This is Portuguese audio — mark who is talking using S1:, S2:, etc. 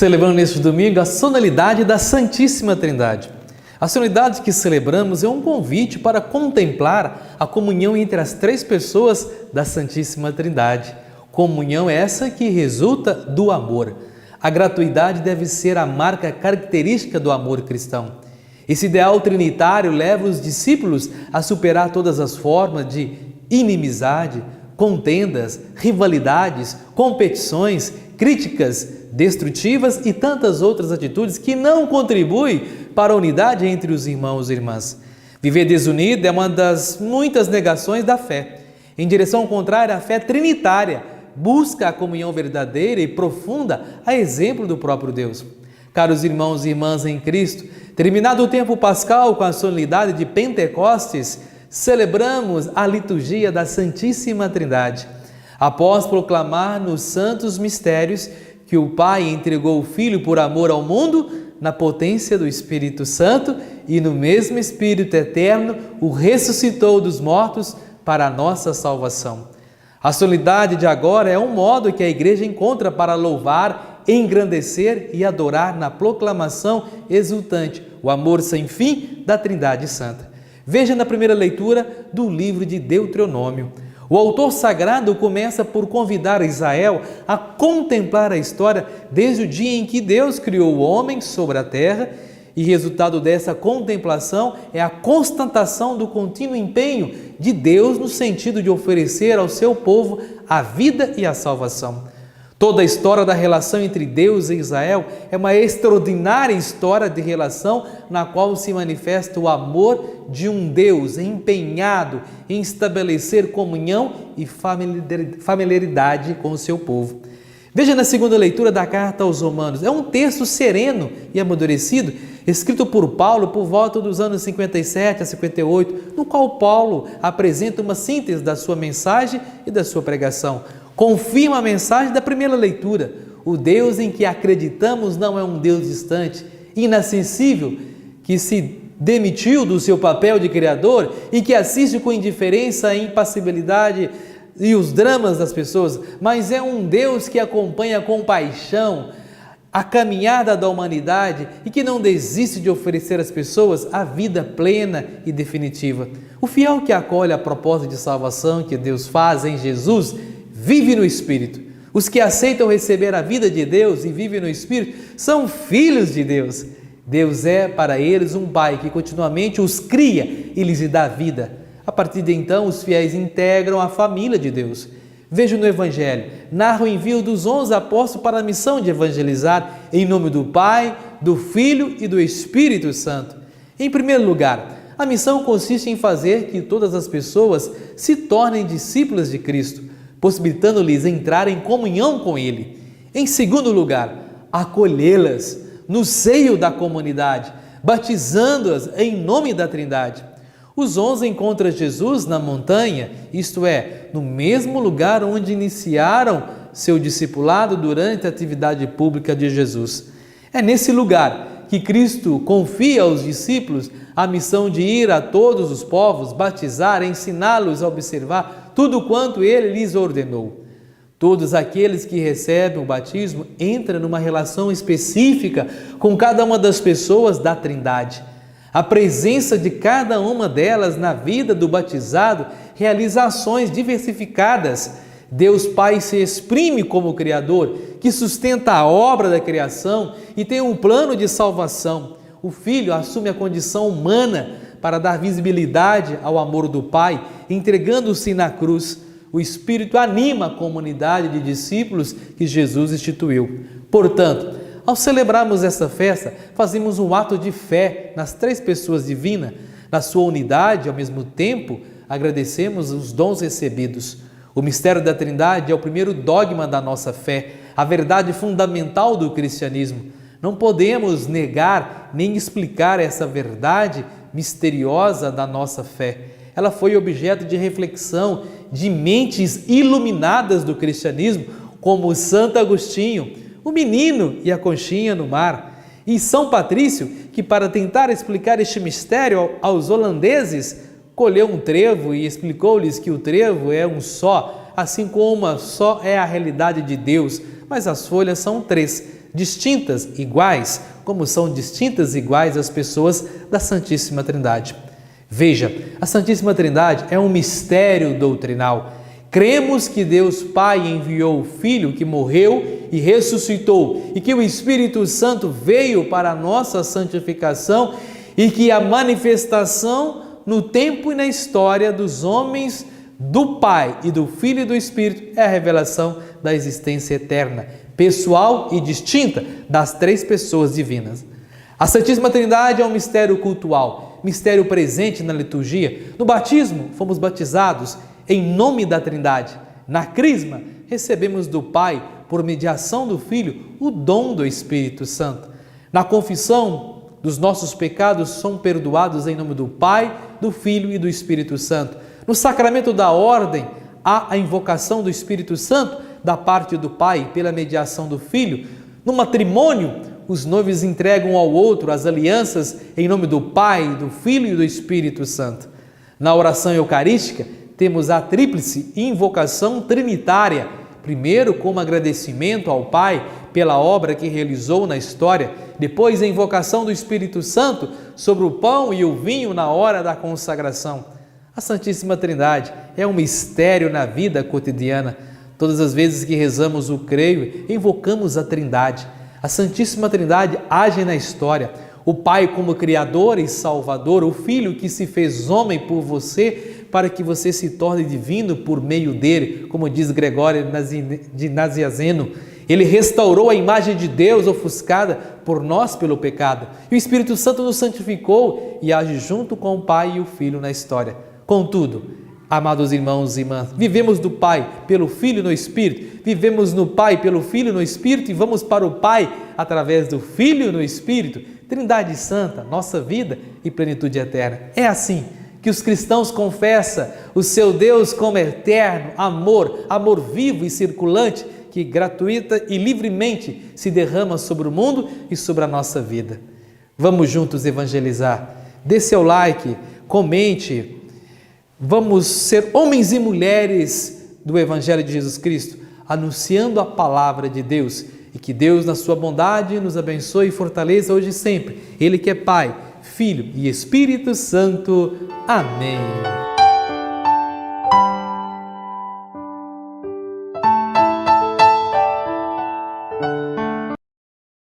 S1: Celebrando neste domingo a solenidade da Santíssima Trindade. A solenidade que celebramos é um convite para contemplar a comunhão entre as três pessoas da Santíssima Trindade. Comunhão essa que resulta do amor. A gratuidade deve ser a marca característica do amor cristão. Esse ideal trinitário leva os discípulos a superar todas as formas de inimizade, contendas, rivalidades, competições, críticas destrutivas e tantas outras atitudes que não contribuem para a unidade entre os irmãos e irmãs. Viver desunido é uma das muitas negações da fé. Em direção contrária, a fé trinitária busca a comunhão verdadeira e profunda a exemplo do próprio Deus. Caros irmãos e irmãs em Cristo, terminado o tempo pascal com a solenidade de Pentecostes, celebramos a liturgia da Santíssima Trindade. Após proclamar nos santos mistérios que o Pai entregou o Filho por amor ao mundo, na potência do Espírito Santo e no mesmo Espírito eterno, o ressuscitou dos mortos para a nossa salvação. A solenidade de agora é um modo que a Igreja encontra para louvar, engrandecer e adorar na proclamação exultante o amor sem fim da Trindade Santa. Veja na primeira leitura do livro de Deuteronômio. O autor sagrado começa por convidar Israel a contemplar a história desde o dia em que Deus criou o homem sobre a terra, e resultado dessa contemplação é a constatação do contínuo empenho de Deus no sentido de oferecer ao seu povo a vida e a salvação. Toda a história da relação entre Deus e Israel é uma extraordinária história de relação na qual se manifesta o amor de um Deus empenhado em estabelecer comunhão e familiaridade com o seu povo. Veja na segunda leitura da carta aos Romanos, é um texto sereno e amadurecido, escrito por Paulo por volta dos anos 57 a 58, no qual Paulo apresenta uma síntese da sua mensagem e da sua pregação. Confirma a mensagem da primeira leitura. O Deus em que acreditamos não é um Deus distante, inacessível, que se demitiu do seu papel de Criador e que assiste com indiferença a impassibilidade e os dramas das pessoas, mas é um Deus que acompanha com paixão a caminhada da humanidade e que não desiste de oferecer às pessoas a vida plena e definitiva. O fiel que acolhe a proposta de salvação que Deus faz em Jesus vive no Espírito. Os que aceitam receber a vida de Deus e vivem no Espírito são filhos de Deus. Deus é para eles um Pai que continuamente os cria e lhes dá vida. A partir de então, os fiéis integram a família de Deus. Veja no Evangelho, narra o envio dos 11 apóstolos para a missão de evangelizar em nome do Pai, do Filho e do Espírito Santo. Em primeiro lugar, a missão consiste em fazer que todas as pessoas se tornem discípulas de Cristo, possibilitando-lhes entrar em comunhão com Ele. Em segundo lugar, acolhê-las no seio da comunidade, batizando-as em nome da Trindade. Os 11 encontram Jesus na montanha, isto é, no mesmo lugar onde iniciaram seu discipulado durante a atividade pública de Jesus. É nesse lugar que Cristo confia aos discípulos a missão de ir a todos os povos, batizar, ensiná-los a observar tudo quanto Ele lhes ordenou. Todos aqueles que recebem o batismo entram numa relação específica com cada uma das pessoas da Trindade. A presença de cada uma delas na vida do batizado realiza ações diversificadas. Deus Pai se exprime como Criador, que sustenta a obra da criação e tem um plano de salvação. O Filho assume a condição humana para dar visibilidade ao amor do Pai, entregando-se na cruz. O Espírito anima a comunidade de discípulos que Jesus instituiu. Portanto, ao celebrarmos essa festa, fazemos um ato de fé nas três pessoas divinas, na sua unidade, ao mesmo tempo, agradecemos os dons recebidos. O mistério da Trindade é o primeiro dogma da nossa fé, a verdade fundamental do cristianismo. Não podemos negar nem explicar essa verdade misteriosa da nossa fé. Ela foi objeto de reflexão de mentes iluminadas do cristianismo, como Santo Agostinho, o menino e a conchinha no mar, e São Patrício, que para tentar explicar este mistério aos holandeses, colheu um trevo e explicou-lhes que o trevo é um só, assim como uma só é a realidade de Deus, mas as folhas são três, distintas, iguais, como são distintas e iguais as pessoas da Santíssima Trindade. Veja, a Santíssima Trindade é um mistério doutrinal. Cremos que Deus Pai enviou o Filho que morreu e ressuscitou e que o Espírito Santo veio para a nossa santificação e que a manifestação no tempo e na história dos homens, do Pai e do Filho e do Espírito é a revelação da existência eterna, pessoal e distinta das três pessoas divinas. A Santíssima Trindade é um mistério cultual, mistério presente na liturgia. No batismo, fomos batizados em nome da Trindade. Na Crisma, recebemos do Pai, por mediação do Filho, o dom do Espírito Santo. Na confissão, dos nossos pecados são perdoados em nome do Pai, do Filho e do Espírito Santo. No sacramento da ordem, há a invocação do Espírito Santo da parte do Pai pela mediação do Filho. No matrimônio, os noivos entregam ao outro as alianças em nome do Pai, do Filho e do Espírito Santo. Na oração eucarística, temos a tríplice invocação trinitária, primeiro como agradecimento ao Pai pela obra que realizou na história, depois a invocação do Espírito Santo sobre o pão e o vinho na hora da consagração. A Santíssima Trindade é um mistério na vida cotidiana. Todas as vezes que rezamos o creio, invocamos a Trindade. A Santíssima Trindade age na história. O Pai como Criador e Salvador, o Filho que se fez homem por você, para que você se torne divino por meio dele, como diz Gregório de Nazianzeno. Ele restaurou a imagem de Deus ofuscada por nós pelo pecado. E o Espírito Santo nos santificou e age junto com o Pai e o Filho na história. Contudo, amados irmãos e irmãs, vivemos do Pai pelo Filho no Espírito, vivemos no Pai pelo Filho no Espírito e vamos para o Pai através do Filho no Espírito. Trindade Santa, nossa vida e plenitude eterna. É assim que os cristãos confessam o seu Deus como eterno, amor vivo e circulante, que gratuita e livremente se derrama sobre o mundo e sobre a nossa vida. Vamos juntos evangelizar. Dê seu like, comente. Vamos ser homens e mulheres do Evangelho de Jesus Cristo, anunciando a palavra de Deus. E que Deus, na sua bondade, nos abençoe e fortaleça hoje e sempre. Ele que é Pai, Filho e Espírito Santo. Amém.